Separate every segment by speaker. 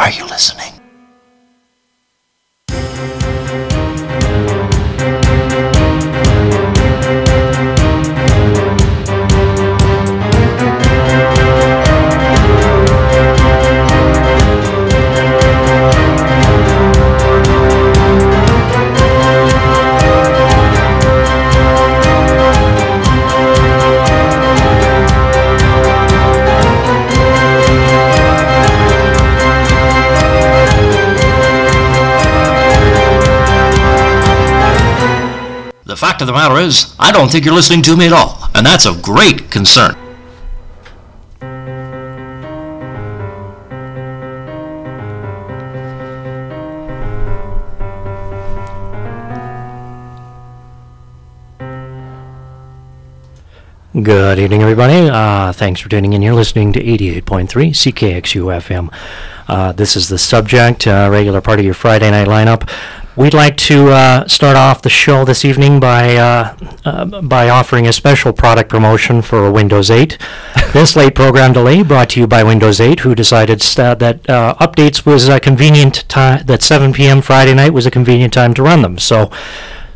Speaker 1: Are you listening? The fact of the matter is, I don't think you're listening to me at all, and that's of great concern.
Speaker 2: Good evening, everybody. Thanks for tuning in. You're listening to 88.3 CKXU FM. This is The Subject, regular part of your Friday night lineup. We'd like to start off the show this evening by offering a special product promotion for Windows 8. This late program delay brought to you by Windows 8, who decided that updates was a convenient time, that 7 p.m. Friday night was a convenient time to run them. So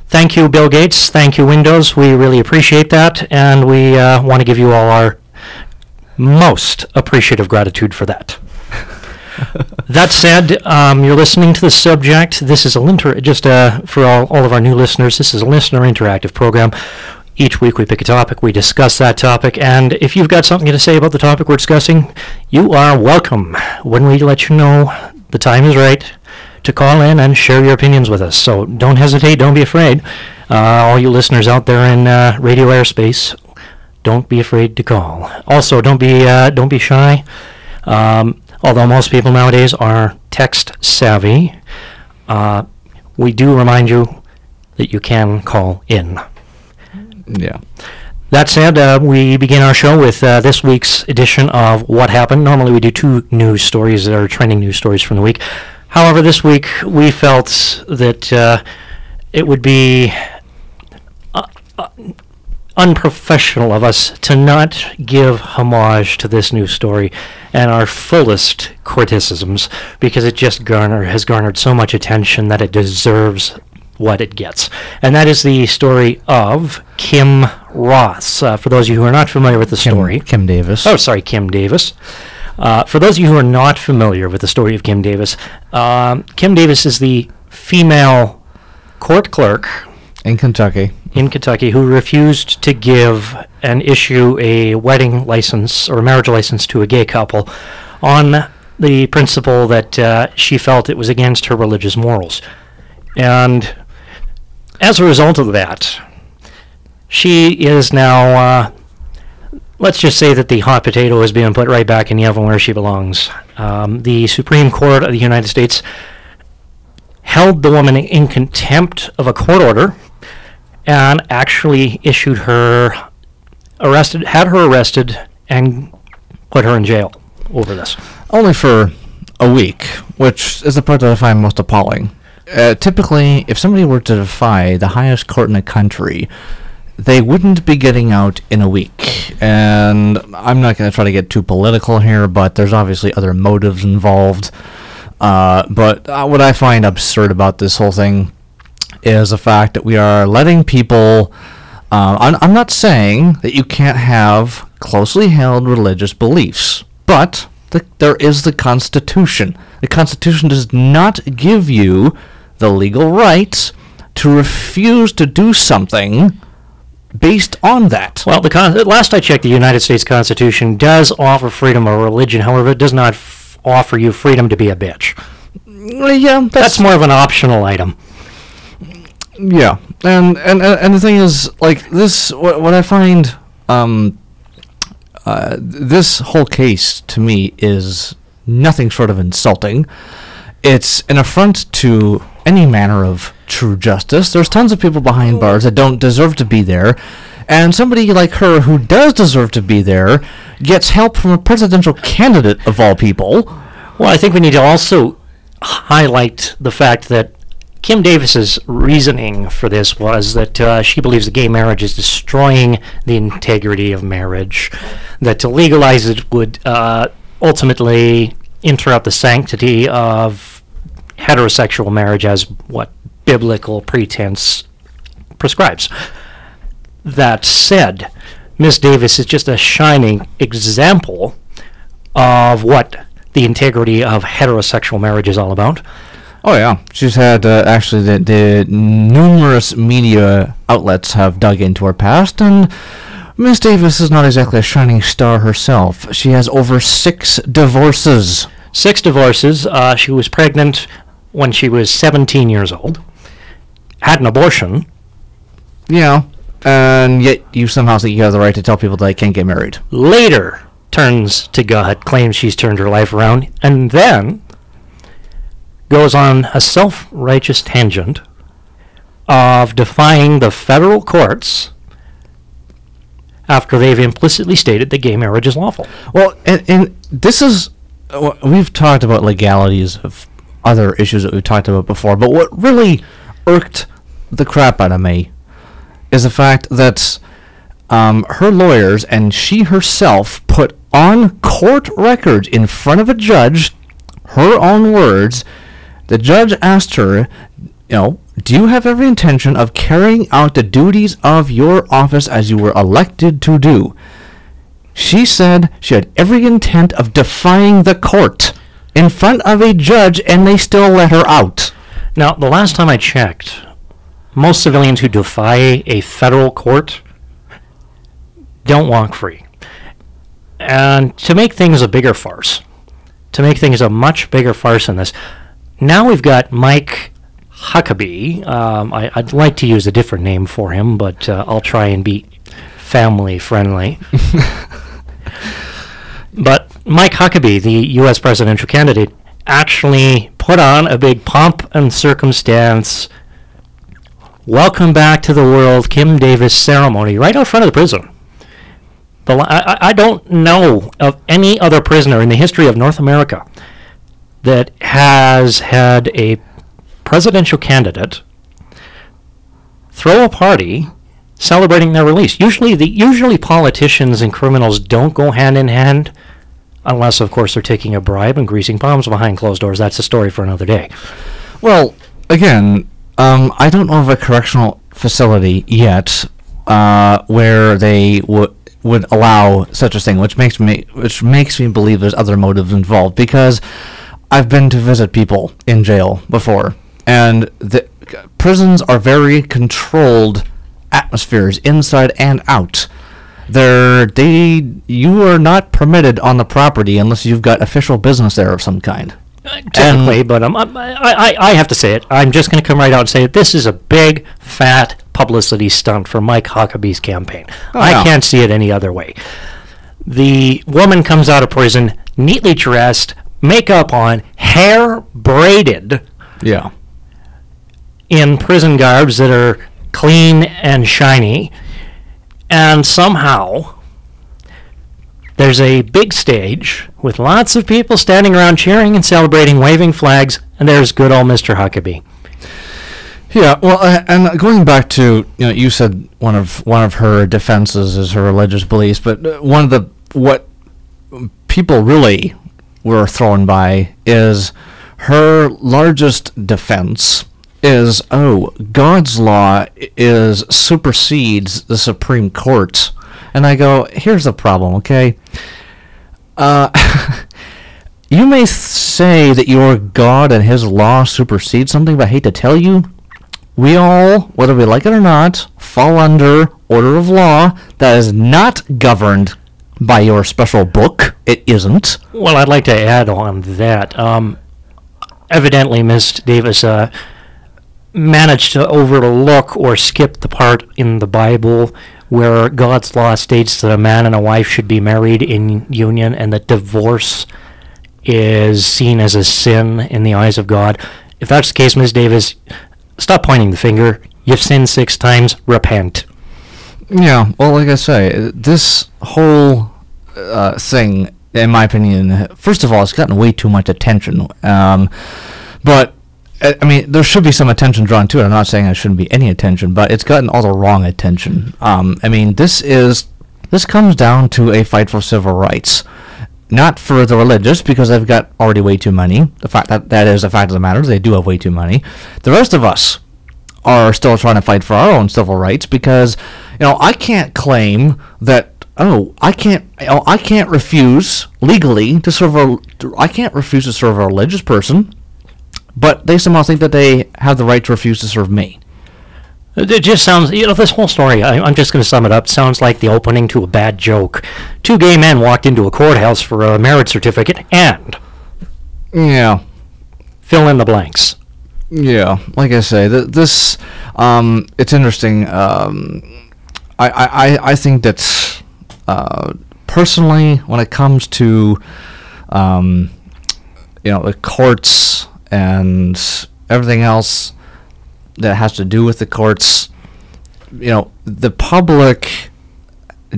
Speaker 2: thank you, Bill Gates. Thank you, Windows. We really appreciate that, and we want to give you all our most appreciative gratitude for that. That said, you're listening to The Subject. This is for all of our new listeners, this is a listener interactive program. Each week we pick a topic, we discuss that topic, and if you've got something to say about the topic we're discussing, you are welcome when we let you know the time is right to call in and share your opinions with us. So don't hesitate, don't be afraid. All you listeners out there in radio airspace, don't be afraid to call. Also, don't be shy. Although most people nowadays are text savvy, we do remind you that you can call in.
Speaker 3: Yeah.
Speaker 2: That said, we begin our show with this week's edition of What Happened. Normally we do two news stories that are trending news stories from the week. However, this week we felt that it would be unprofessional of us to not give homage to this news story and our fullest criticisms, because it just has garnered so much attention that it deserves what it gets. And that is the story of Kim Ross. For those of you who are not familiar with the story...
Speaker 3: Kim Davis.
Speaker 2: Oh, sorry, Kim Davis. For those of you who are not familiar with the story of Kim Davis is the female court clerk
Speaker 3: in Kentucky
Speaker 2: who refused to issue a wedding license or a marriage license to a gay couple on the principle that she felt it was against her religious morals. And as a result of that, she is now, let's just say that the hot potato is being put right back in the oven where she belongs. The Supreme Court of the United States held the woman in contempt of a court order and actually had her arrested and put her in jail over this.
Speaker 3: Only for a week, which is the part that I find most appalling. Typically, if somebody were to defy the highest court in the country, they wouldn't be getting out in a week. And I'm not going to try to get too political here, but there's obviously other motives involved. But what I find absurd about this whole thing is the fact that we are letting people... I'm not saying that you can't have closely held religious beliefs, but there is the Constitution. The Constitution does not give you the legal right to refuse to do something based on that.
Speaker 2: Well, last I checked, the United States Constitution does offer freedom of religion. However, it does not offer you freedom to be a bitch.
Speaker 3: Yeah,
Speaker 2: that's more of an optional item.
Speaker 3: Yeah, and the thing is, like, this, what I find, this whole case, to me, is nothing short of insulting. It's an affront to any manner of true justice. There's tons of people behind bars that don't deserve to be there, and somebody like her who does deserve to be there gets help from a presidential candidate of all people.
Speaker 2: Well, I think we need to also highlight the fact that Kim Davis's reasoning for this was that she believes that gay marriage is destroying the integrity of marriage, that to legalize it would ultimately interrupt the sanctity of heterosexual marriage as what biblical pretense prescribes. That said, Miss Davis is just a shining example of what the integrity of heterosexual marriage is all about.
Speaker 3: Oh yeah, she's had actually the numerous media outlets have dug into her past, and Miss Davis is not exactly a shining star herself. She has over 6 divorces.
Speaker 2: 6 divorces. She was pregnant when she was 17 years old. Had an abortion.
Speaker 3: Yeah, and yet you somehow think you have the right to tell people that they can't get married.
Speaker 2: Later turns to God, claims she's turned her life around, and then goes on a self-righteous tangent of defying the federal courts after they've implicitly stated that gay marriage is lawful.
Speaker 3: Well, and this is, we've talked about legalities of other issues that we've talked about before, but what really irked the crap out of me is the fact that her lawyers and she herself put on court records in front of a judge, her own words. The judge asked her, do you have every intention of carrying out the duties of your office as you were elected to do? She said she had every intent of defying the court in front of a judge, and they still let her out.
Speaker 2: Now, the last time I checked, most civilians who defy a federal court don't walk free. And to make things a bigger farce, to make things a much bigger farce than this, now we've got Mike Huckabee. I'd like to use a different name for him, but I'll try and be family friendly. But Mike Huckabee, the U.S. presidential candidate, actually put on a big pomp and circumstance welcome back to the world Kim Davis ceremony right out front of the prison. I don't know of any other prisoner in the history of North America that has had a presidential candidate throw a party celebrating their release. Usually politicians and criminals don't go hand in hand, unless, of course, they're taking a bribe and greasing palms behind closed doors. That's a story for another day.
Speaker 3: Well, again, I don't know of a correctional facility yet where they would allow such a thing, which makes me believe there's other motives involved, because I've been to visit people in jail before, and the prisons are very controlled atmospheres, inside and out. You are not permitted on the property unless you've got official business there of some kind.
Speaker 2: Typically, but I have to say it. I'm just going to come right out and say it. This is a big, fat publicity stunt for Mike Huckabee's campaign. I can't see it any other way. The woman comes out of prison, neatly dressed, makeup on, hair braided.
Speaker 3: Yeah.
Speaker 2: In prison garbs that are clean and shiny, and somehow there's a big stage with lots of people standing around cheering and celebrating, waving flags, and there's good old Mr. Huckabee.
Speaker 3: Yeah, well, and going back to, you said one of her defenses is her religious beliefs, but what people really were thrown by is her largest defense is, God's law supersedes the Supreme Court. And I go, here's the problem, okay? You may say that your God and his law supersede something, but I hate to tell you, we all, whether we like it or not, fall under order of law that is not governed by your special book. It isn't.
Speaker 2: Well, I'd like to add on that. Evidently, Miss Davis managed to overlook or skip the part in the Bible where God's law states that a man and a wife should be married in union and that divorce is seen as a sin in the eyes of God. If that's the case, Ms. Davis, stop pointing the finger. You've sinned 6 times. Repent.
Speaker 3: Yeah, well, like I say, this whole thing, in my opinion, first of all, it's gotten way too much attention. But I mean, there should be some attention drawn to it. I'm not saying there shouldn't be any attention, but it's gotten all the wrong attention. I mean, this comes down to a fight for civil rights. not for the religious, because they've got already way too many. The fact that is a fact of the matter. They do have way too many. The rest of us are still trying to fight for our own civil rights, because I can't claim that I can't refuse legally to serve I can't refuse to serve a religious person, but they somehow think that they have the right to refuse to serve me.
Speaker 2: It just sounds, this whole story, I'm just going to sum it up, sounds like the opening to a bad joke. Two gay men walked into a courthouse for a marriage certificate and...
Speaker 3: Yeah.
Speaker 2: Fill in the blanks.
Speaker 3: Yeah, like I say, this, it's interesting. I think that, personally, when it comes to, the courts and everything else that has to do with the courts, the public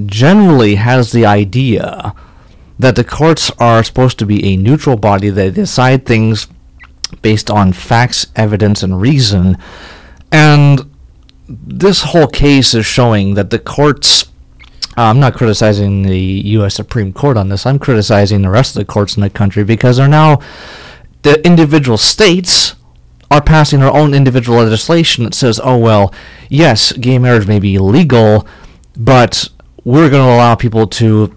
Speaker 3: generally has the idea that the courts are supposed to be a neutral body that decide things based on facts, evidence, and reason. And this whole case is showing that the courts, I'm not criticizing the U.S. Supreme Court on this, I'm criticizing the rest of the courts in the country, because they're now, the individual states are passing their own individual legislation that says, oh, well, yes, gay marriage may be illegal, but we're going to allow people to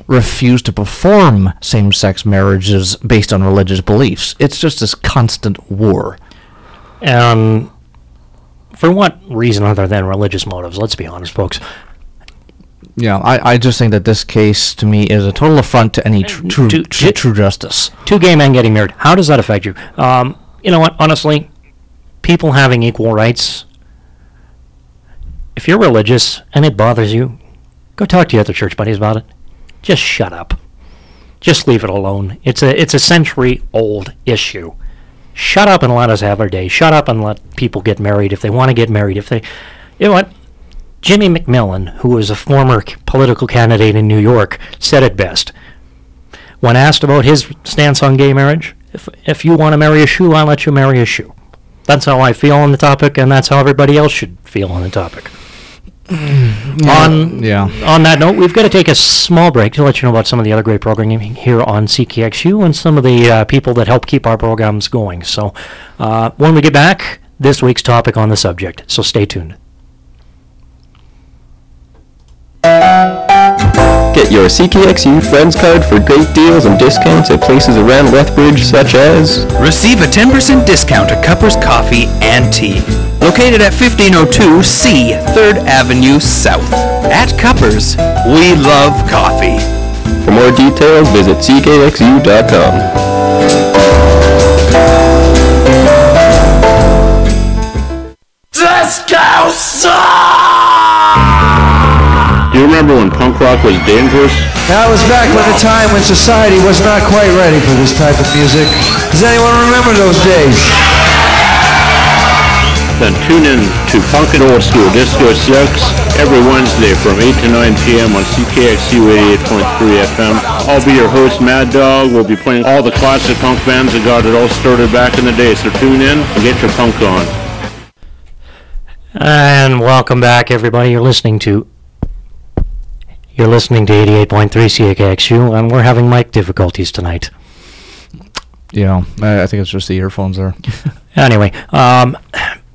Speaker 3: refuse to perform same-sex marriages based on religious beliefs. It's just this constant war.
Speaker 2: And for what reason other than religious motives? Let's be honest, folks.
Speaker 3: Yeah, I just think that this case, to me, is a total affront to any true justice.
Speaker 2: Two gay men getting married. How does that affect you? You know what? Honestly, people having equal rights, if you're religious and it bothers you, go talk to your other church buddies about it. Just shut up. Just leave it alone. It's a century-old issue. Shut up and let us have our day. Shut up and let people get married if they want to get married. You know what? Jimmy McMillan, who was a former political candidate in New York, said it best. When asked about his stance on gay marriage, if you want to marry a shoe, I'll let you marry a shoe. That's how I feel on the topic, and that's how everybody else should feel on the topic. On that note, we've got to take a small break to let you know about some of the other great programming here on CKXU and some of the people that help keep our programs going. So when we get back, this week's topic on the subject. So stay tuned.
Speaker 4: Get your CKXU Friends card for great deals and discounts at places around Lethbridge such as...
Speaker 5: Receive a 10% discount at Cupper's Coffee and Tea. Located at 1502 C 3rd Avenue South. At Cupper's, we love coffee.
Speaker 4: For more details, visit ckxu.com.
Speaker 6: Disco Do you remember when punk rock was dangerous?
Speaker 7: That was back when the time when society was not quite ready for this type of music. Does anyone remember those days?
Speaker 6: Then tune in to Punk and Old School Disco Sucks every Wednesday from 8 to 9 p.m. on CKXU 88.3 FM. I'll be your host, Mad Dog. We'll be playing all the classic punk bands that got it all started back in the day. So tune in and get your punk on.
Speaker 2: And welcome back, everybody. You're listening to 88.3 CKXU, and we're having mic difficulties tonight.
Speaker 3: Yeah, I think it's just the earphones there.
Speaker 2: Anyway,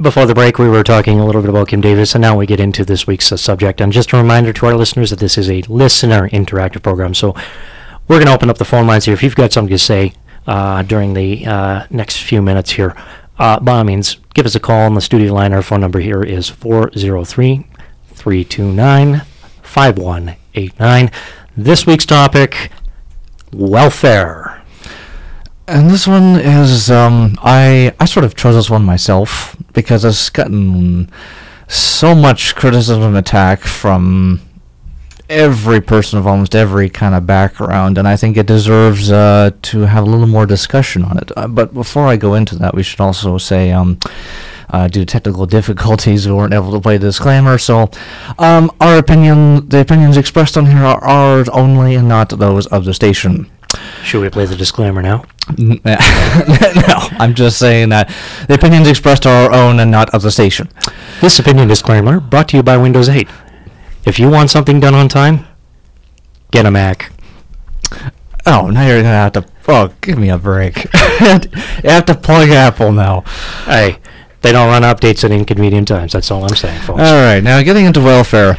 Speaker 2: before the break, we were talking a little bit about Kim Davis, and now we get into this week's subject. And just a reminder to our listeners that this is a listener interactive program, so we're going to open up the phone lines here. If you've got something to say during the next few minutes here, by all means, give us a call on the studio line. Our phone number here is 403-329-5189. This week's topic, welfare.
Speaker 3: And this one is, I sort of chose this one myself because it's gotten so much criticism and attack from every person of almost every kind of background, and I think it deserves to have a little more discussion on it. But before I go into that, we should also say, due to technical difficulties, we weren't able to play the disclaimer, so the opinions expressed on here are ours only and not those of the station.
Speaker 2: Should we play the disclaimer now?
Speaker 3: No, I'm just saying that the opinions expressed are our own and not of the station.
Speaker 2: This opinion disclaimer brought to you by Windows 8. If you want something done on time, get a Mac.
Speaker 3: Oh, now you're gonna have to. Oh, give me a break. You have to plug Apple now.
Speaker 2: Hey, they don't run updates at inconvenient times. That's all I'm saying, folks.
Speaker 3: All right, now getting into welfare.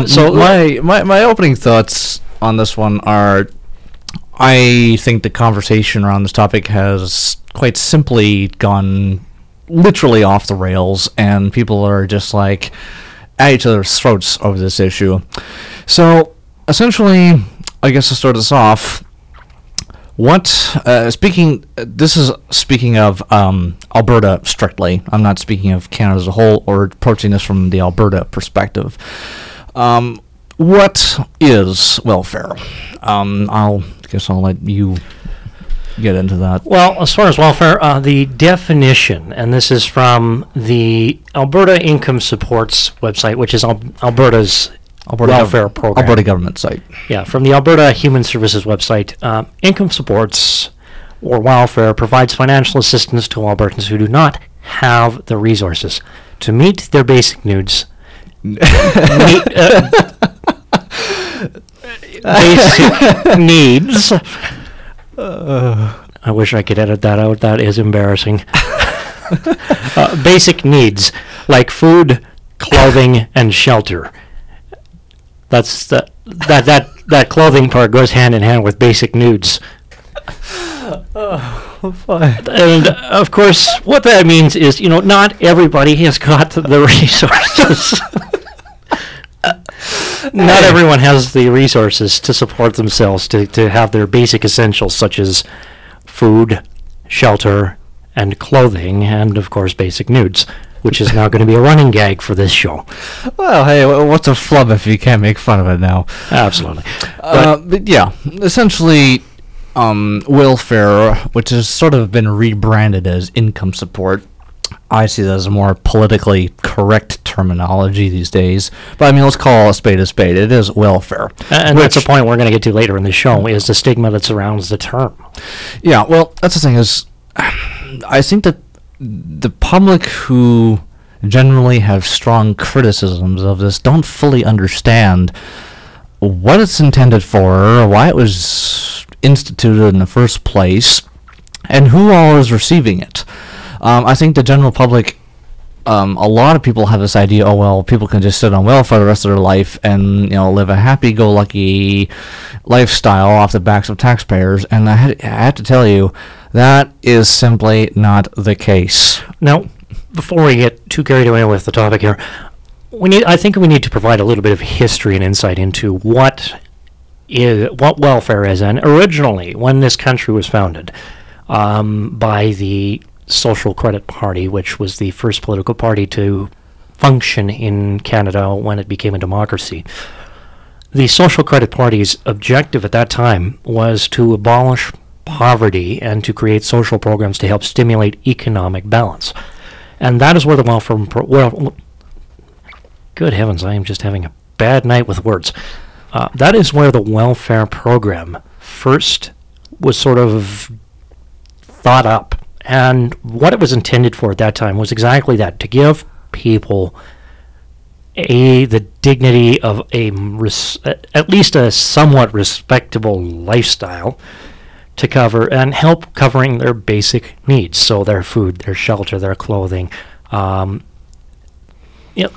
Speaker 2: So
Speaker 3: my opening thoughts on this one are, I think the conversation around this topic has quite simply gone literally off the rails, and people are just like at each other's throats over this issue. So essentially, I guess to start this off, this is speaking of Alberta strictly. I'm not speaking of Canada as a whole or approaching this from the Alberta perspective. What is welfare? I'll let you get into that.
Speaker 2: Well, as far as welfare, the definition, and this is from the Alberta Income Supports website, which is Alberta's welfare program.
Speaker 3: Alberta government site.
Speaker 2: Yeah, from the Alberta Human Services website, Income Supports or welfare provides financial assistance to Albertans who do not have the resources to meet their basic needs. Basic needs. I wish I could edit that out. That is embarrassing. Basic needs like food, clothing, and shelter. That's that clothing part goes hand in hand with basic needs. And of course, what that means is, not everybody has got the resources. Not everyone has the resources to support themselves, to have their basic essentials such as food, shelter, and clothing, and of course basic needs, which is now going to be a running gag for this show.
Speaker 3: Well, hey, what's a flub if you can't make fun of it now?
Speaker 2: Absolutely.
Speaker 3: But yeah, essentially, welfare, which has sort of been rebranded as income support, I see that as a more politically correct terminology these days. But I mean, let's call a spade a spade. It is welfare.
Speaker 2: And that's a point we're going to get to later in the show, is the stigma that surrounds the term.
Speaker 3: Yeah, well, that's the thing is, I think that the public who generally have strong criticisms of this don't fully understand what it's intended for, why it was instituted in the first place, and who all is receiving it. I think the general public, a lot of people have this idea, oh, well, people can just sit on welfare the rest of their life and, live a happy-go-lucky lifestyle off the backs of taxpayers, and I have to tell you, that is simply not the case.
Speaker 2: Now, before we get too carried away with the topic here, I think we need to provide a little bit of history and insight into what welfare is. And originally, when this country was founded by the Social Credit Party, which was the first political party to function in Canada when it became a democracy, the Social Credit Party's objective at that time was to abolish poverty and to create social programs to help stimulate economic balance. And that is where the welfare good heavens, I am just having a bad night with words. That is where the welfare program first was sort of thought up. And what it was intended for at that time was exactly that, to give people the dignity of at least a somewhat respectable lifestyle to cover and help covering their basic needs, so their food, their shelter, their clothing,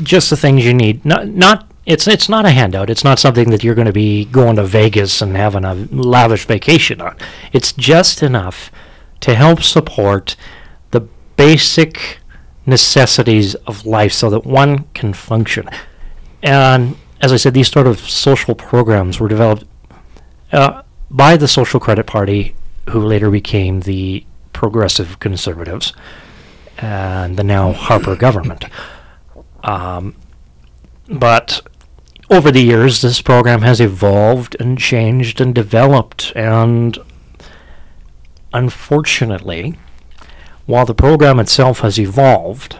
Speaker 2: just the things you need. It's not a handout. It's not something that you're going to be going to Vegas and having a lavish vacation on. It's just enough to help support the basic necessities of life so that one can function. And as I said, these sort of social programs were developed by the Social Credit Party, who later became the Progressive Conservatives and the now Harper government. But over the years, this program has evolved and changed and developed, and unfortunately, while the program itself has evolved,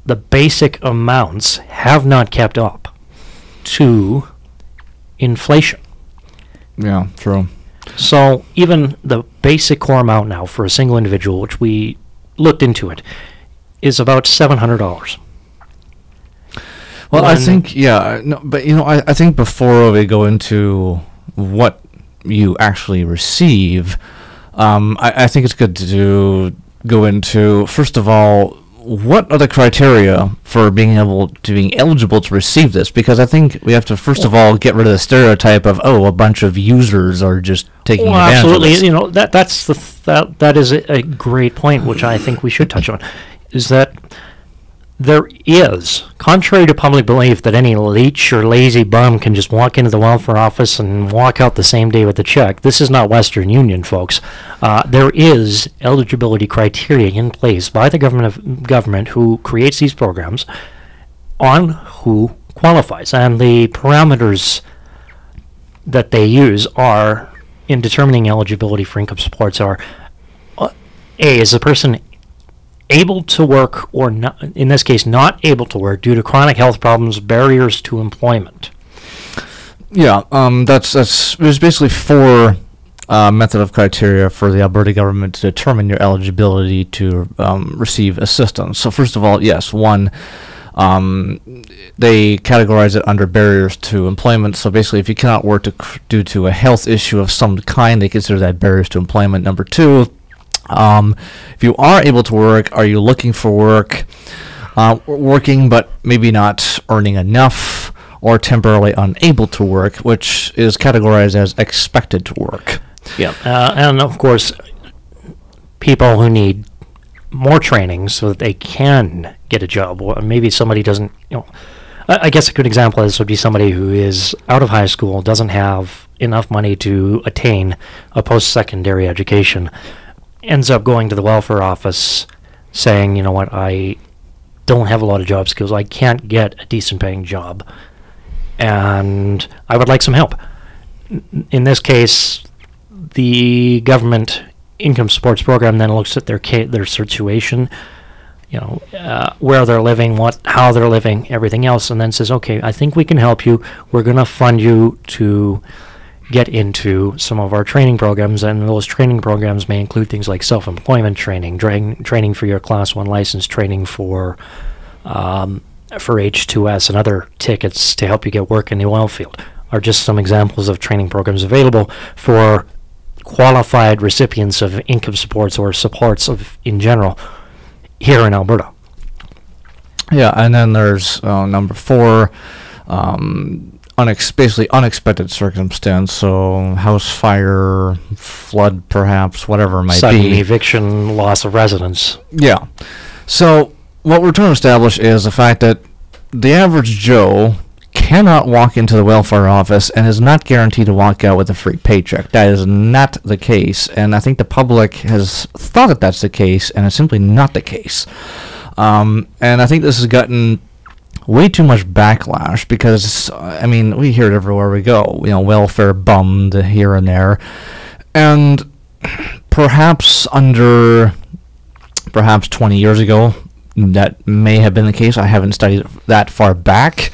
Speaker 2: the basic amounts have not kept up to inflation.
Speaker 3: Yeah, true.
Speaker 2: So even the basic core amount now for a single individual, which we looked into it, is about $700.
Speaker 3: Well, I think, yeah, no, but I think before we go into what you actually receive, I think it's good to go into, first of all, what are the criteria for being eligible to receive this? Because I think we have to first of all get rid of the stereotype of a bunch of users are just taking advantage
Speaker 2: absolutely.
Speaker 3: of this.
Speaker 2: You know, that is a great point, which I think we should touch on, is that there is, contrary to public belief, that any leech or lazy bum can just walk into the welfare office and walk out the same day with the check. This is not Western Union, folks. There is eligibility criteria in place by the government who creates these programs on who qualifies, and the parameters that they use are in determining eligibility for income supports are: A, is the person able to work, or not, in this case not able to work due to chronic health problems, barriers to employment?
Speaker 3: Yeah, there's basically four method of criteria for the Alberta government to determine your eligibility to receive assistance. So first of all, yes, one, they categorize it under barriers to employment. So basically, if you cannot work due to a health issue of some kind, they consider that barriers to employment. Number two, if you are able to work, are you looking for work, working but maybe not earning enough, or temporarily unable to work, which is categorized as expected to work.
Speaker 2: Yeah, and of course, people who need more training so that they can get a job. Or maybe somebody doesn't, I guess a good example of this would be somebody who is out of high school, doesn't have enough money to attain a post-secondary education, ends up going to the welfare office saying, you know what, I don't have a lot of job skills, I can't get a decent paying job, and I would like some help. In this case, the government income supports program then looks at their situation, where they're living, how they're living, everything else, and then says, okay, I think we can help you. We're going to fund you to get into some of our training programs, and those training programs may include things like self-employment training, training for your Class 1 license, training for H2S and other tickets to help you get work in the oil field, are just some examples of training programs available for qualified recipients of income supports or supports in general here in Alberta.
Speaker 3: Yeah, and then there's number four, basically unexpected circumstance, so house fire, flood perhaps, whatever it might
Speaker 2: Sudden
Speaker 3: be.
Speaker 2: eviction, loss of residence.
Speaker 3: Yeah. So what we're trying to establish is the fact that the average Joe cannot walk into the welfare office and is not guaranteed to walk out with a free paycheck. That is not the case, and I think the public has thought that that's the case, and it's simply not the case. And I think this has gotten way too much backlash because, we hear it everywhere we go. Welfare bummed here and there. And perhaps 20 years ago, that may have been the case. I haven't studied that far back.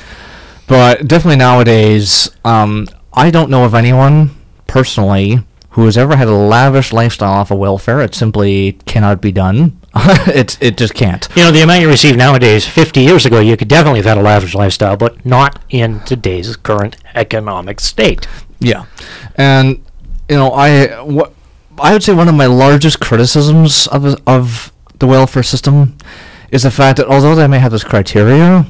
Speaker 3: But definitely nowadays, I don't know of anyone, personally, who has ever had a lavish lifestyle off of welfare. It simply cannot be done. It just can't.
Speaker 2: The amount you receive nowadays, 50 years ago, you could definitely have had a lavish lifestyle, but not in today's current economic state.
Speaker 3: Yeah. And, I would say one of my largest criticisms of the welfare system is the fact that although they may have this criteria,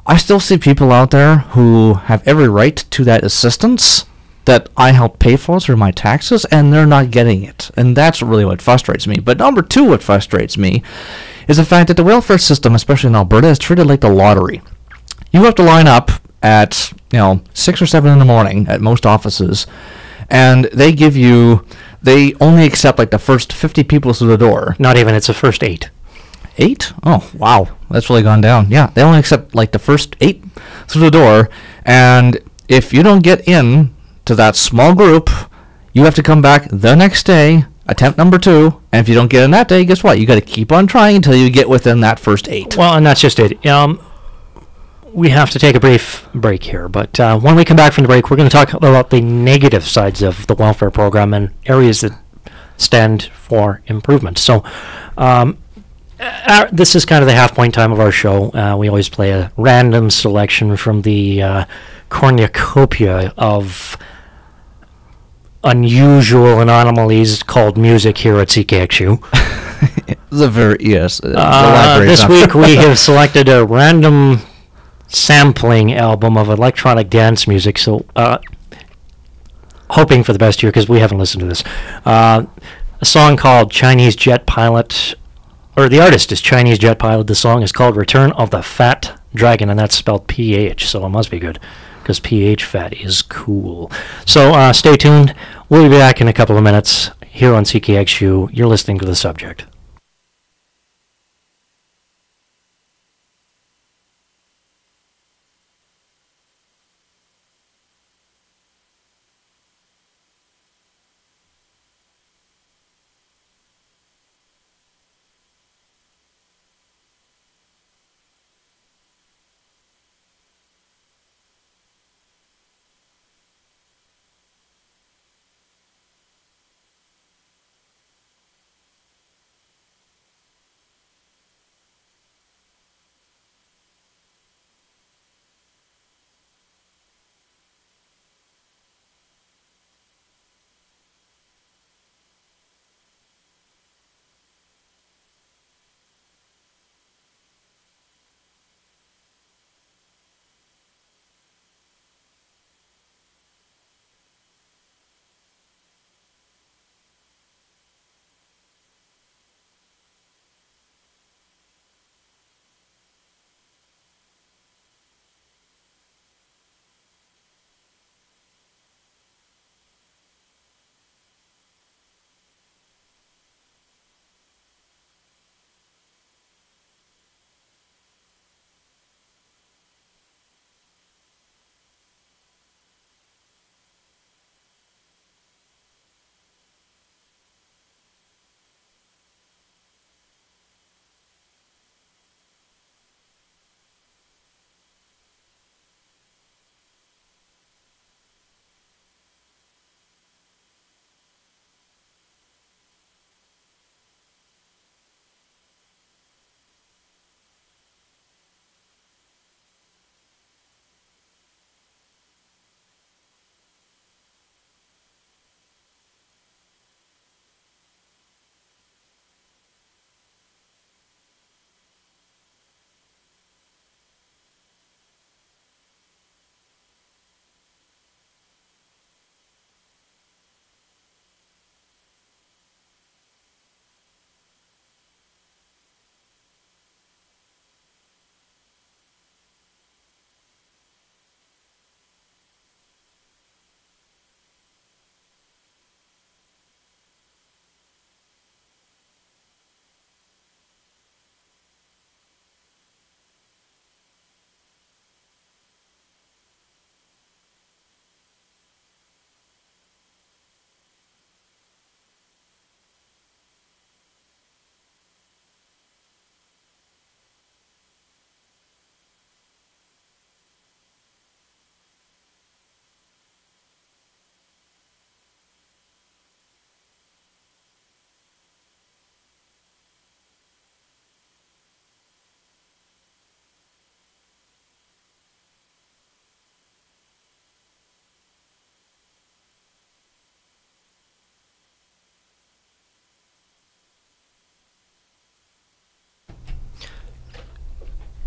Speaker 3: I still see people out there who have every right to that assistance that I help pay for through my taxes, and they're not getting it. And that's really what frustrates me. But number two, what frustrates me is the fact that the welfare system, especially in Alberta, is treated like the lottery. You have to line up at 6 or 7 in the morning at most offices, and they only accept like the first 50 people through the door.
Speaker 2: Not even, it's the first 8.
Speaker 3: 8? Oh, wow. That's really gone down. Yeah, they only accept like the first 8 through the door, and if you don't get in to that small group, you have to come back the next day, attempt number 2, and if you don't get in that day, guess what? You got to keep on trying until you get within that first 8.
Speaker 2: Well, and that's just it. We have to take a brief break here, but when we come back from the break, we're going to talk about the negative sides of the welfare program and areas that stand for improvement. So, this is kind of the half-point time of our show. We always play a random selection from the cornucopia of unusual anomalies called music here at CKXU. This week we have selected a random sampling album of electronic dance music, so hoping for the best here because we haven't listened to this. A song called Chinese Jet Pilot, or the artist is Chinese Jet Pilot. The song is called Return of the Fat Dragon, and that's spelled PH, so it must be good because PH Fat is cool. So stay tuned. We'll be back in a couple of minutes here on CKXU. You're listening to The Subject.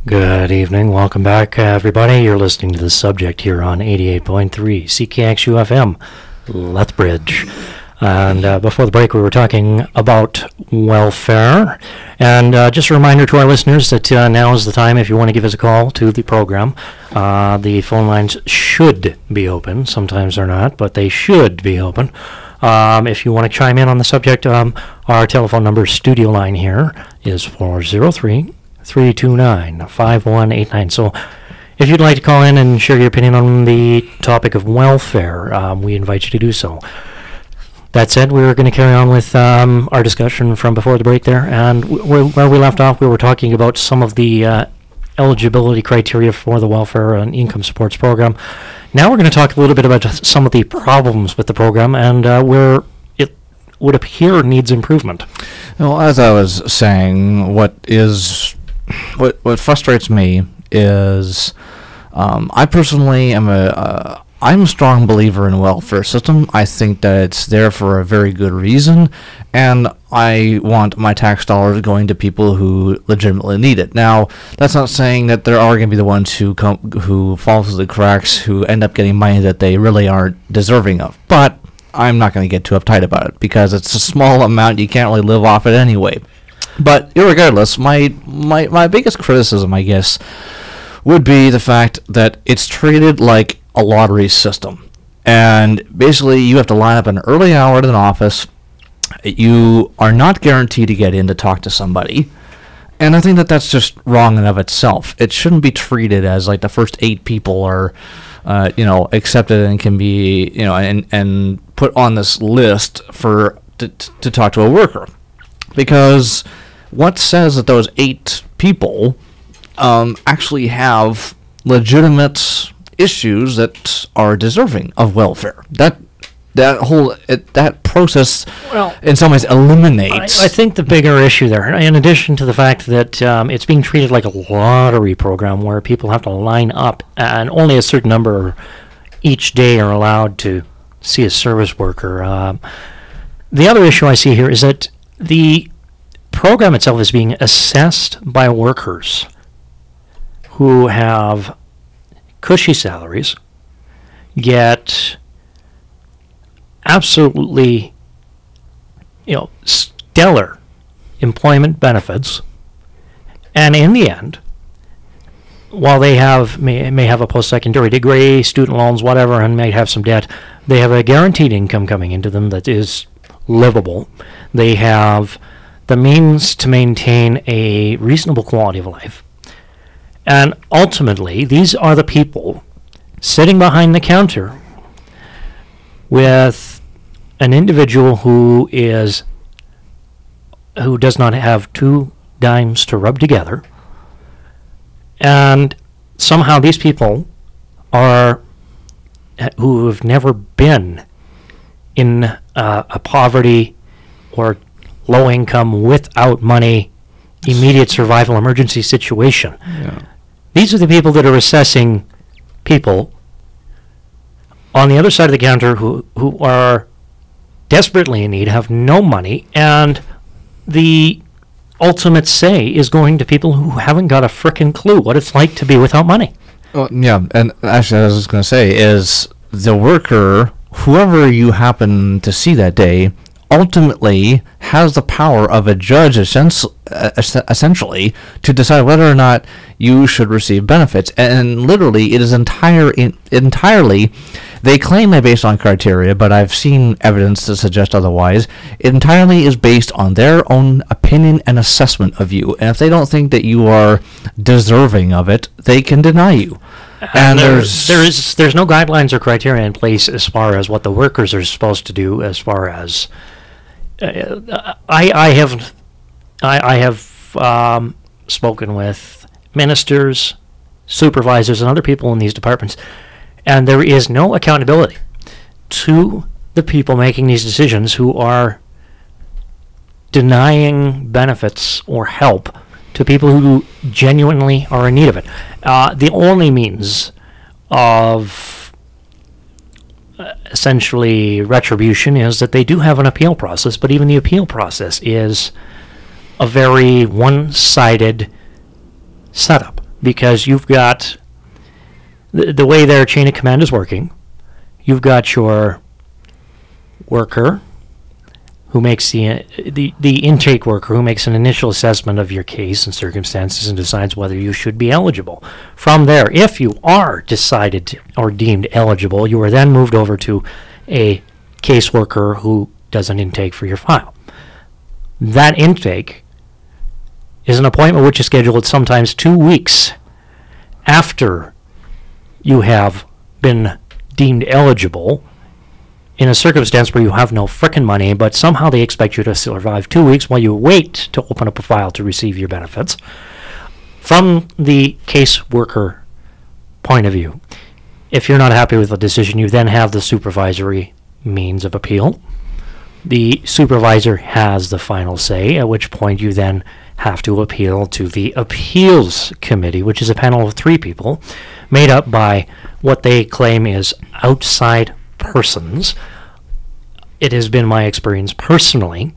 Speaker 2: Good evening. Welcome back, everybody. You're listening to The Subject here on 88.3 CKXU FM, Lethbridge. And before the break, we were talking about welfare. And just a reminder to our listeners that now is the time if you want to give us a call to the program. The phone lines should be open. Sometimes they're not, but they should be open. If you want to chime in on the subject, our telephone number, studio line here, is 403-329-5189. So if you'd like to call in and share your opinion on the topic of welfare, we invite you to do so. That said, we're going to carry on with our discussion from before the break there, and where we left off, we were talking about some of the eligibility criteria for the welfare and income supports program. Now we're going to talk a little bit about some of the problems with the program and where it would appear needs improvement.
Speaker 3: Well, as I was saying, what frustrates me is I personally am I'm a strong believer in a welfare system. I think that it's there for a very good reason, and I want my tax dollars going to people who legitimately need it. Now, that's not saying that there are going to be the ones who fall through the cracks, who end up getting money that they really aren't deserving of. But I'm not going to get too uptight about it, because it's a small amount. You can't really live off it anyway. But irregardless, my biggest criticism, I guess, would be the fact that it's treated like a lottery system. And basically, you have to line up an early hour at an office. You are not guaranteed to get in to talk to somebody. And I think that that's just wrong in of itself. It shouldn't be treated as like the first 8 people are, accepted and can be, and put on this list to talk to a worker. Because what says that those 8 people actually have legitimate issues that are deserving of welfare? That process, in some ways, eliminates.
Speaker 2: I think the bigger issue there, in addition to the fact that it's being treated like a lottery program where people have to line up and only a certain number each day are allowed to see a service worker. The other issue I see here is that the program itself is being assessed by workers who have cushy salaries, get absolutely, stellar employment benefits, and in the end, while they may have a post-secondary degree, student loans, whatever, and may have some debt, they have a guaranteed income coming into them that is livable. They have the means to maintain a reasonable quality of life. And ultimately, these are the people sitting behind the counter with an individual who does not have 2 dimes to rub together, and somehow these people who have never been in a poverty or low income, without money, immediate survival emergency situation.
Speaker 3: Yeah.
Speaker 2: These are the people that are assessing people on the other side of the counter who are desperately in need, have no money, and the ultimate say is going to people who haven't got a frickin' clue what it's like to be without money.
Speaker 3: Well, yeah, and actually, I was going to say is the worker, whoever you happen to see that day, ultimately has the power of a judge essentially to decide whether or not you should receive benefits. And literally, it is entirely, they claim they're based on criteria, but I've seen evidence to suggest otherwise. It entirely is based on their own opinion and assessment of you. And if they don't think that you are deserving of it, they can deny you. And
Speaker 2: there's no guidelines or criteria in place as far as what the workers are supposed to do. As far as I have spoken with ministers, supervisors, and other people in these departments, and there is no accountability to the people making these decisions who are denying benefits or help to people who genuinely are in need of it. The only means of essentially retribution is that they do have an appeal process, but even the appeal process is a very one-sided setup, because you've got the way their chain of command is working. You've got your worker who makes the intake worker who makes an initial assessment of your case and circumstances and decides whether you should be eligible. From there, if you are decided or deemed eligible, you are then moved over to a caseworker who does an intake for your file. That intake is an appointment which is scheduled sometimes 2 weeks after you have been deemed eligible, in a circumstance where you have no frickin' money, but somehow they expect you to survive 2 weeks while you wait to open up a file to receive your benefits. From the caseworker point of view, if you're not happy with the decision, you then have the supervisory means of appeal. The supervisor has the final say, at which point you then have to appeal to the Appeals Committee, which is a panel of 3 people made up by what they claim is outside persons. It has been my experience personally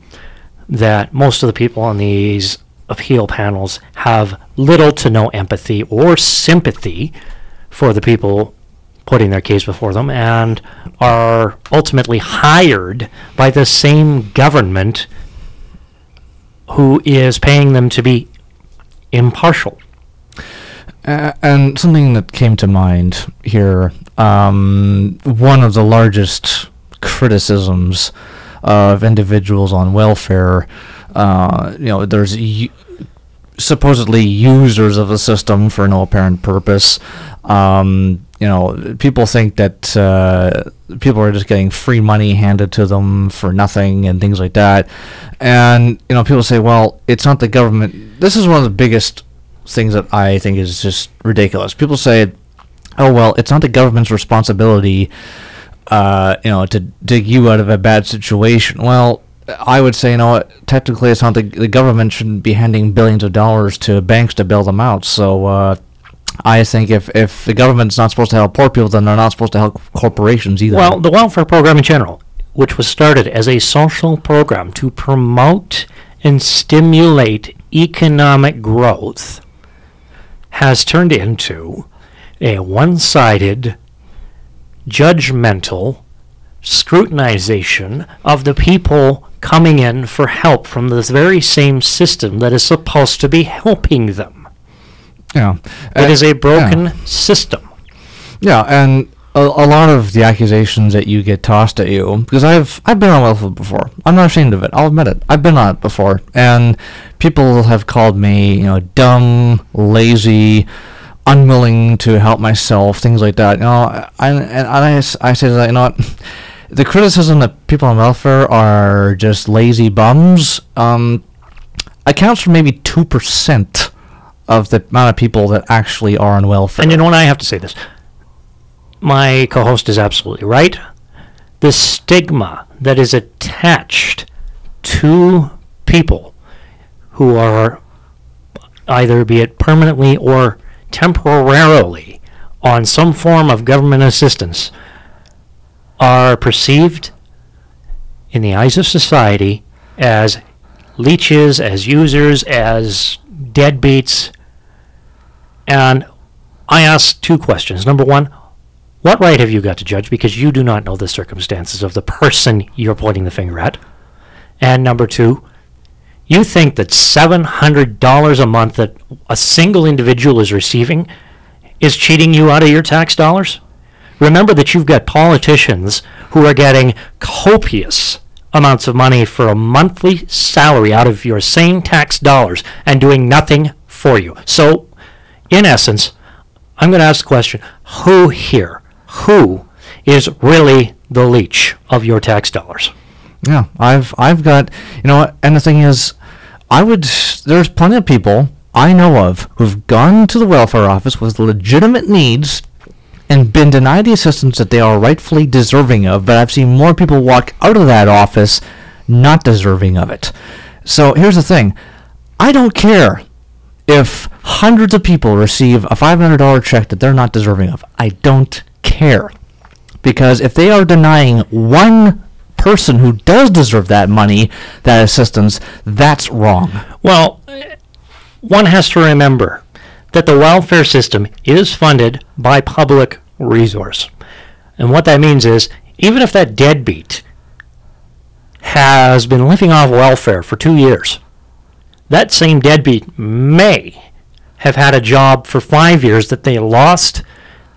Speaker 2: that most of the people on these appeal panels have little to no empathy or sympathy for the people putting their case before them, and are ultimately hired by the same government who is paying them to be impartial.
Speaker 3: And something that came to mind here, one of the largest criticisms of individuals on welfare, there's supposedly users of the system for no apparent purpose. People think that people are just getting free money handed to them for nothing and things like that. And, people say, well, it's not the government. This is one of the biggest things that I think is just ridiculous. People say, oh, well, it's not the government's responsibility, to dig you out of a bad situation. Well, I would say, technically it's not the government shouldn't be handing billions of dollars to banks to bail them out. So, I think if the government's not supposed to help poor people, then they're not supposed to help corporations either.
Speaker 2: Well, the welfare program in general, which was started as a social program to promote and stimulate economic growth, has turned into a one-sided, judgmental scrutinization of the people coming in for help from this very same system that is supposed to be helping them.
Speaker 3: Yeah,
Speaker 2: it is a broken system.
Speaker 3: Yeah, and a lot of the accusations that you get tossed at you, because I've been on welfare before. I'm not ashamed of it. I'll admit it. I've been on it before, and people have called me, dumb, lazy, unwilling to help myself, things like that. I say that, the criticism that people on welfare are just lazy bums accounts for maybe 2% of the amount of people that actually are on welfare.
Speaker 2: And I have to say this. My co-host is absolutely right. The stigma that is attached to people who are either, be it permanently or temporarily, on some form of government assistance, are perceived in the eyes of society as leeches, as users, as deadbeats. And I ask 2 questions. Number 1, what right have you got to judge, because you do not know the circumstances of the person you're pointing the finger at? And number 2, you think that $700 a month that a single individual is receiving is cheating you out of your tax dollars? Remember that you've got politicians who are getting copious amounts of money for a monthly salary out of your same tax dollars and doing nothing for you. So, in essence, I'm going to ask the question, who is really the leech of your tax dollars?
Speaker 3: Yeah, I've got, and the thing is, there's plenty of people I know of who've gone to the welfare office with legitimate needs and been denied the assistance that they are rightfully deserving of, but I've seen more people walk out of that office not deserving of it. So here's the thing. I don't care if hundreds of people receive a $500 check that they're not deserving of. I don't care. Because if they are denying one person who does deserve that money, that assistance, that's wrong.
Speaker 2: Well, one has to remember that the welfare system is funded by public resource. And what that means is, even if that deadbeat has been living off welfare for 2 years, that same deadbeat may have had a job for 5 years that they lost,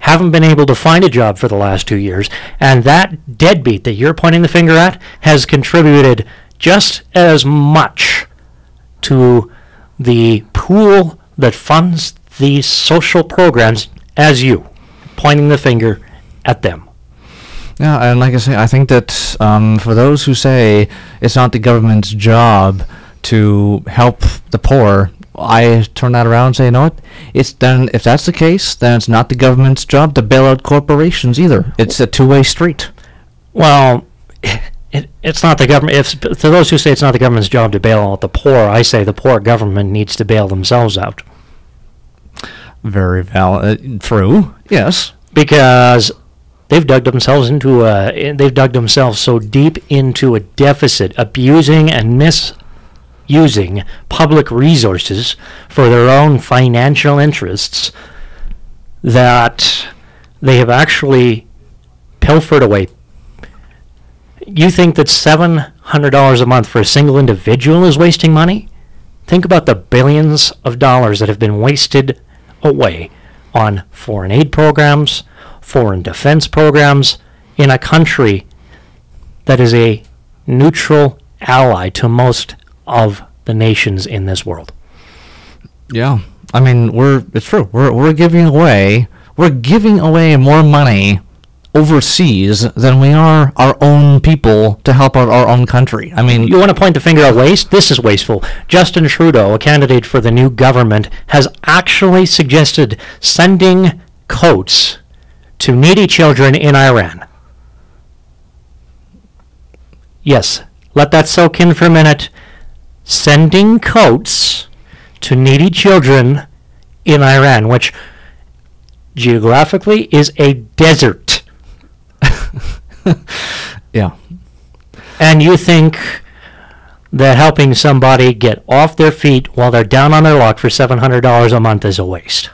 Speaker 2: haven't been able to find a job for the last 2 years, and that deadbeat that you're pointing the finger at has contributed just as much to the pool that funds these social programs as you, pointing the finger at them.
Speaker 3: Yeah, and like I say, I think that for those who say it's not the government's job to help the poor, I turn that around and say, what? If that's the case, then it's not the government's job to bail out corporations either. It's a two-way street.
Speaker 2: Well, It's not the government. If to those who say it's not the government's job to bail out the poor, I say the poor government needs to bail themselves out.
Speaker 3: Very valid. True. Yes.
Speaker 2: Because they've dug themselves so deep into a deficit, abusing and misusing public resources for their own financial interests, that they have actually pilfered away. You think that $700 a month for a single individual is wasting money? Think about the billions of dollars that have been wasted away on foreign aid programs, foreign defense programs, in a country that is a neutral ally to most of the nations in this world.
Speaker 3: Yeah. I mean, it's true. We're giving away more money overseas than we are our own people to help out our own country. I mean,
Speaker 2: you want to point the finger at waste? This is wasteful. Justin Trudeau, a candidate for the new government, has actually suggested sending coats to needy children in Iran. Yes, let that soak in for a minute. Sending coats to needy children in Iran, which geographically is a desert.
Speaker 3: Yeah.
Speaker 2: And you think that helping somebody get off their feet while they're down on their luck for $700 a month is a waste.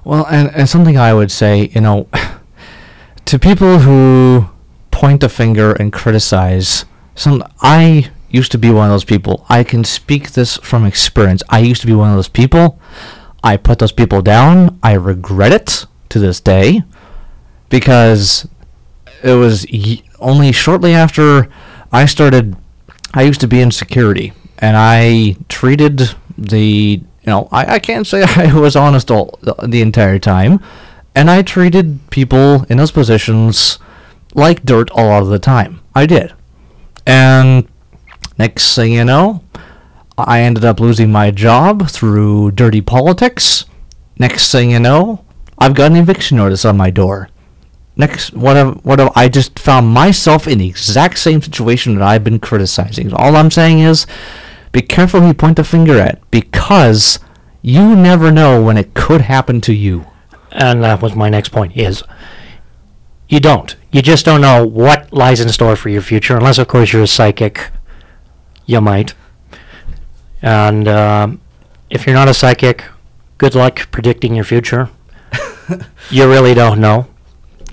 Speaker 3: Well, and something I would say, to people who point a finger and criticize, I used to be one of those people. I can speak this from experience. I used to be one of those people. I put those people down. I regret it to this day, because it was only shortly after I used to be in security, and I treated I can't say I was honest the entire time, and I treated people in those positions like dirt a lot of the time. I did. And next thing you know, I ended up losing my job through dirty politics. Next thing you know, I've got an eviction notice on my door. I just found myself in the exact same situation that I've been criticizing. All I'm saying is, be careful who you point the finger at, because you never know when it could happen to you.
Speaker 2: And that was my next point, is you don't. You just don't know what lies in store for your future, unless, of course, you're a psychic. You might. And if you're not a psychic, good luck predicting your future. You really don't know.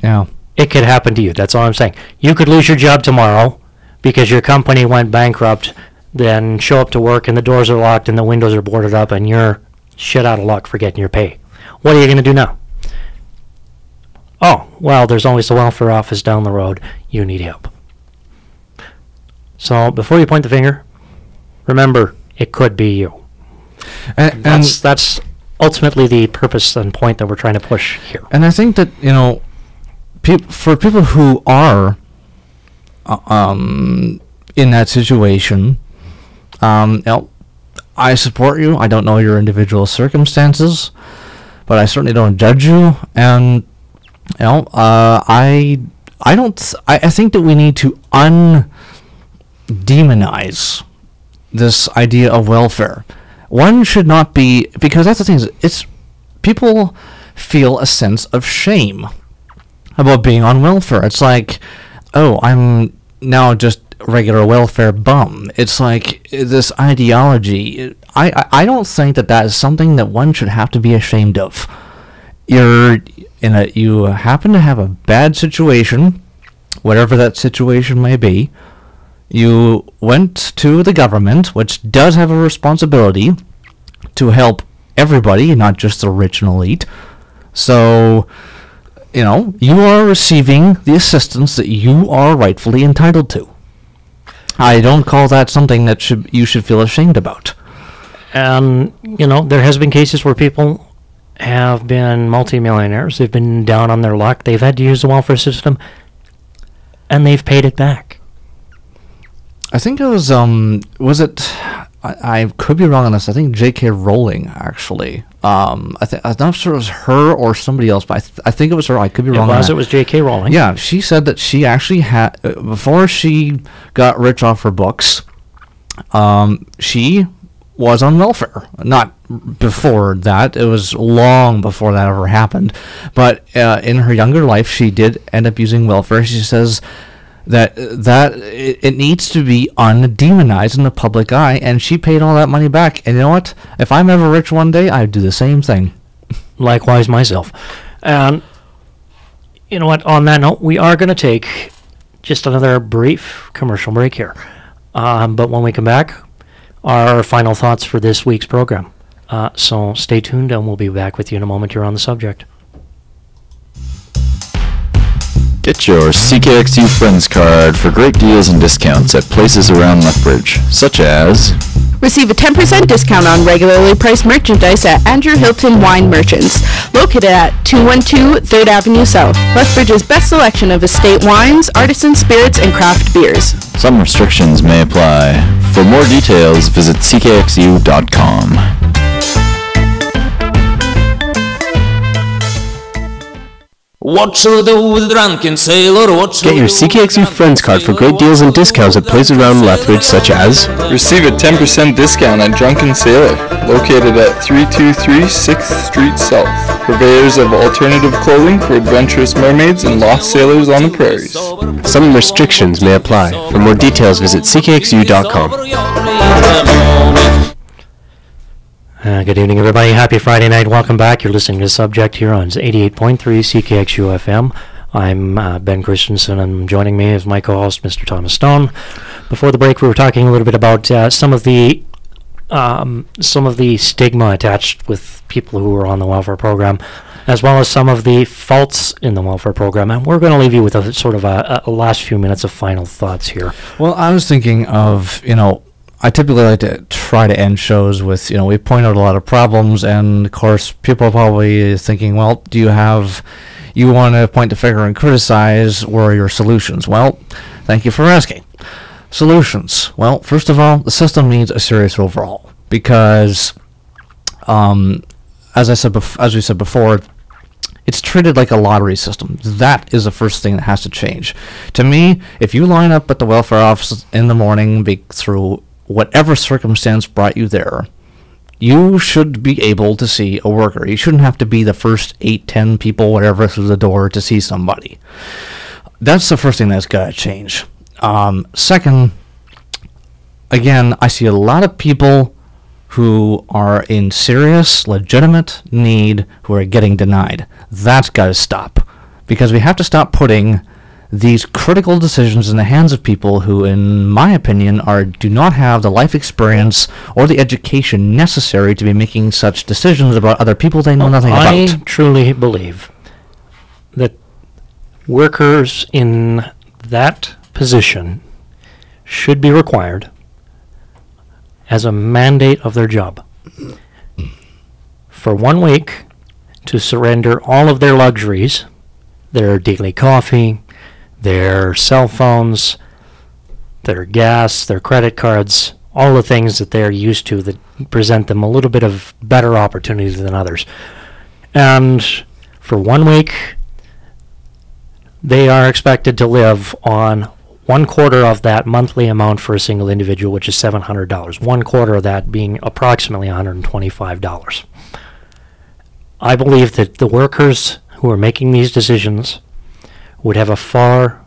Speaker 3: Yeah.
Speaker 2: It could happen to you. That's all I'm saying. You could lose your job tomorrow because your company went bankrupt, then show up to work and the doors are locked and the windows are boarded up and you're shit out of luck for getting your pay. What are you going to do now? Oh, well, there's always the welfare office down the road. You need help. So before you point the finger, remember, it could be you. And that's ultimately the purpose and point that we're trying to push here.
Speaker 3: And I think that, for people who are in that situation, I support you. I don't know your individual circumstances, but I certainly don't judge you. And I think that we need to undemonize this idea of welfare. One should not be, because that's the thing, it's people feel a sense of shame about being on welfare. It's like, oh, I'm now just a regular welfare bum. It's like this ideology. I don't think that is something that one should have to be ashamed of. You happen to have a bad situation, whatever that situation may be. You went to the government, which does have a responsibility to help everybody, not just the rich and elite. So, you are receiving the assistance that you are rightfully entitled to. I don't call that something that you should feel ashamed about.
Speaker 2: There has been cases where people have been multimillionaires. They've been down on their luck. They've had to use the welfare system, and they've paid it back.
Speaker 3: I think it was it I could be wrong on this. I think J.K. Rowling, actually. I'm not sure it was her or somebody else, but I think it was her. I could be wrong on that.
Speaker 2: It was J.K. Rowling.
Speaker 3: Yeah, she said that she actually had, before she got rich off her books, she was on welfare. Not before that. It was long before that ever happened. But in her younger life, she did end up using welfare. She says that it needs to be undemonized in the public eye, and she paid all that money back. And you know what? If I'm ever rich one day, I'd do the same thing.
Speaker 2: Likewise myself. And you know what? On that note, we are going to take just another brief commercial break here. But when we come back, our final thoughts for this week's program. So stay tuned, and we'll be back with you in a moment here on the subject.
Speaker 8: Get your CKXU Friends card for great deals and discounts at places around Lethbridge, such as...
Speaker 9: Receive a 10% discount on regularly priced merchandise at Andrew Hilton Wine Merchants, located at 212 3rd Avenue South. Lethbridge's best selection of estate wines, artisan spirits, and craft beers.
Speaker 8: Some restrictions may apply. For more details, visit ckxu.com.
Speaker 10: What shall I do with a drunken sailor?
Speaker 11: Get your CKXU Friends card for great deals and discounts at places around Lethbridge, such as...
Speaker 12: Receive a 10% discount on Drunken Sailor, located at 323 6th Street South. Purveyors of alternative clothing for adventurous mermaids and lost sailors on the prairies.
Speaker 11: Some restrictions may apply. For more details, visit ckxu.com.
Speaker 2: Good evening, everybody. Happy Friday night. Welcome back. You're listening to The Subject here on 88.3 CKXU FM. I'm Ben Christensen, and joining me is my co-host, Mr. Thomas Stone. Before the break, we were talking a little bit about some of the stigma attached with people who are on the welfare program, as well as some of the faults in the welfare program. And we're going to leave you with a sort of a last few minutes of final thoughts here.
Speaker 3: Well, I was thinking of, I typically like to try to end shows with, we point out a lot of problems, and of course, people are probably thinking, well, you want to point the finger and criticize, where are your solutions? Well, thank you for asking. Solutions. Well, first of all, the system needs a serious overhaul, because, as we said before, it's treated like a lottery system. That is the first thing that has to change. To me, if you line up at the welfare office in the morning through whatever circumstance brought you there, you should be able to see a worker. You shouldn't have to be the first 8, 10 people, whatever, through the door to see somebody. That's the first thing that's got to change. Second, again, I see a lot of people who are in serious, legitimate need who are getting denied. That's got to stop, because we have to stop putting these critical decisions in the hands of people who, in my opinion, do not have the life experience or the education necessary to be making such decisions about other people they know nothing about.
Speaker 2: I truly believe that workers in that position should be required, as a mandate of their job, for 1 week to surrender all of their luxuries, their daily coffee, their cell phones, their gas, their credit cards, all the things that they're used to that present them a little bit of better opportunities than others. And for 1 week, they are expected to live on 1/4 of that monthly amount for a single individual, which is $700. 1/4 of that being approximately $125. I believe that the workers who are making these decisions would have a far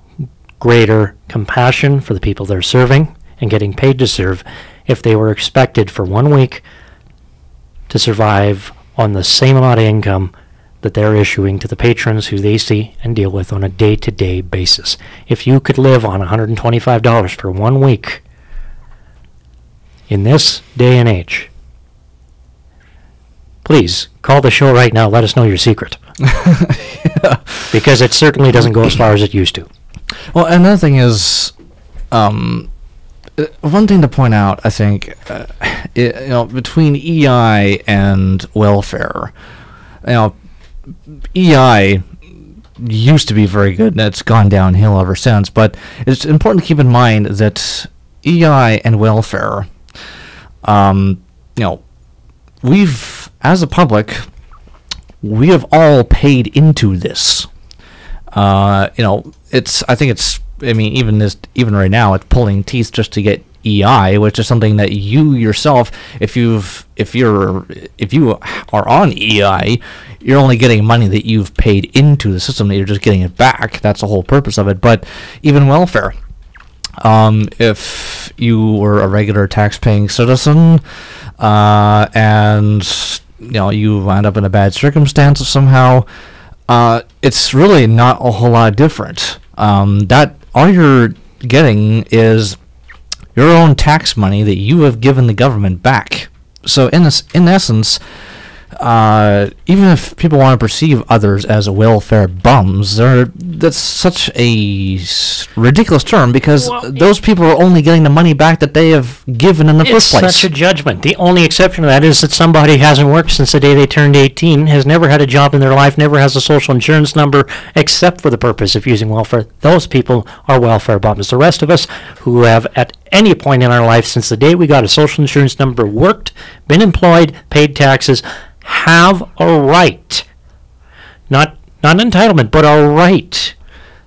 Speaker 2: greater compassion for the people they're serving and getting paid to serve if they were expected for 1 week to survive on the same amount of income that they're issuing to the patrons who they see and deal with on a day-to-day basis. If you could live on $125 for 1 week in this day and age, please call the show right now. Let us know your secret. Yeah. Because it certainly doesn't go as far as it used to.
Speaker 3: Well, another thing is, one thing to point out, I think, between EI and welfare, EI used to be very good, and it's gone downhill ever since. But it's important to keep in mind that EI and welfare we've, as a public, we have all paid into this. I mean, even right now, it's pulling teeth just to get EI, which is something that you yourself, if you are on EI, you're only getting money that you've paid into the system, that you're just getting it back. That's the whole purpose of it. But even welfare, if you were a regular tax-paying citizen, and you wind up in a bad circumstance somehow, it's really not a whole lot different. That all you're getting is your own tax money that you have given the government back. So in essence, even if people want to perceive others as welfare bums, that's such a ridiculous term, because those people are only getting the money back that they have given in the first place.
Speaker 2: It's such a judgment. The only exception to that is that somebody hasn't worked since the day they turned 18, has never had a job in their life, never has a social insurance number, except for the purpose of using welfare. Those people are welfare bums. The rest of us who have at any point in our life since the day we got a social insurance number, worked, been employed, paid taxes, have a right, not entitlement, but a right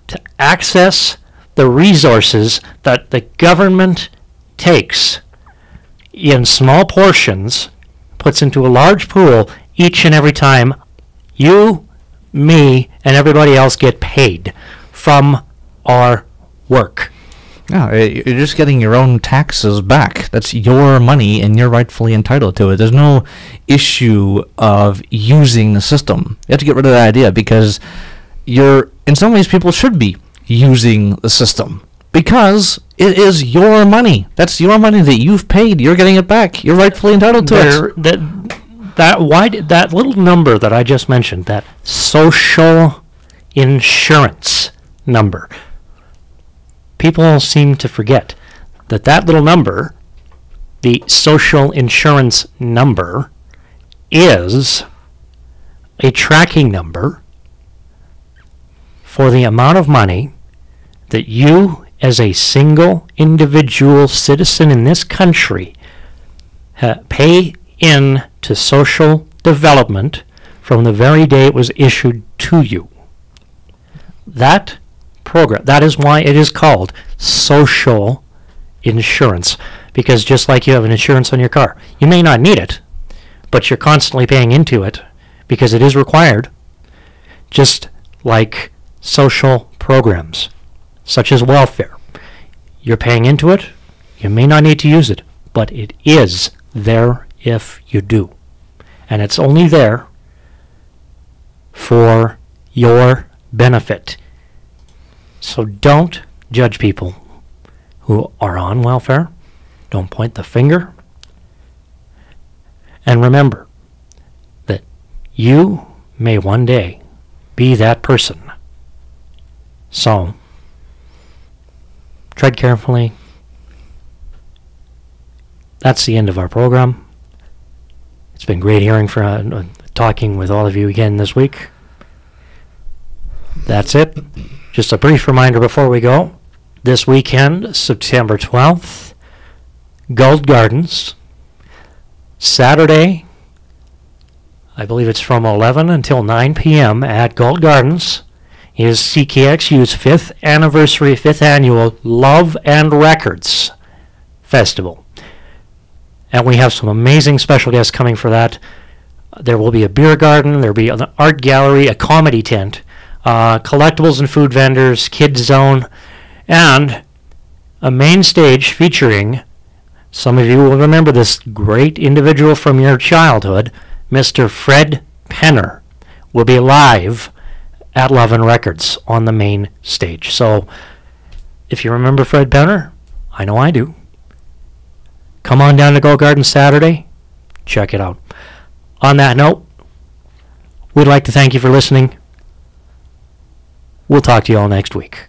Speaker 2: to access the resources that the government takes in small portions, puts into a large pool each and every time you, me, and everybody else get paid from our work.
Speaker 3: No, you're just getting your own taxes back. That's your money, and you're rightfully entitled to it. There's no issue of using the system. You have to get rid of that idea, because in some ways, people should be using the system, because it is your money. That's your money that you've paid. You're getting it back. You're rightfully entitled to it.
Speaker 2: That little number that I just mentioned, that social insurance number, people seem to forget that little number, the social insurance number, is a tracking number for the amount of money that you, as a single individual citizen in this country, pay in to social development from the very day it was issued to you. That program, that is why it is called social insurance, because just like you have an insurance on your car, you may not need it, but you're constantly paying into it because it is required, just like social programs such as welfare. You're paying into it, you may not need to use it, but it is there if you do, and it's only there for your benefit. So don't judge people who are on welfare. Don't point the finger. And remember that you may one day be that person. So tread carefully. That's the end of our program. It's been great hearing talking with all of you again this week. That's it. Just a brief reminder before we go. This weekend, September 12th, Gold Gardens. Saturday, I believe it's from 11 until 9 p.m. at Gold Gardens, is CKXU's 5th annual Love and Records Festival. And we have some amazing special guests coming for that. There will be a beer garden, there will be an art gallery, a comedy tent, collectibles and food vendors, kids zone, and a main stage featuring, some of you will remember this great individual from your childhood, Mr. Fred Penner, will be live at Love and Records on the main stage. So if you remember Fred Penner, I know I do, come on down to Gold Garden Saturday, check it out. On that note, we'd like to thank you for listening. We'll talk to you all next week.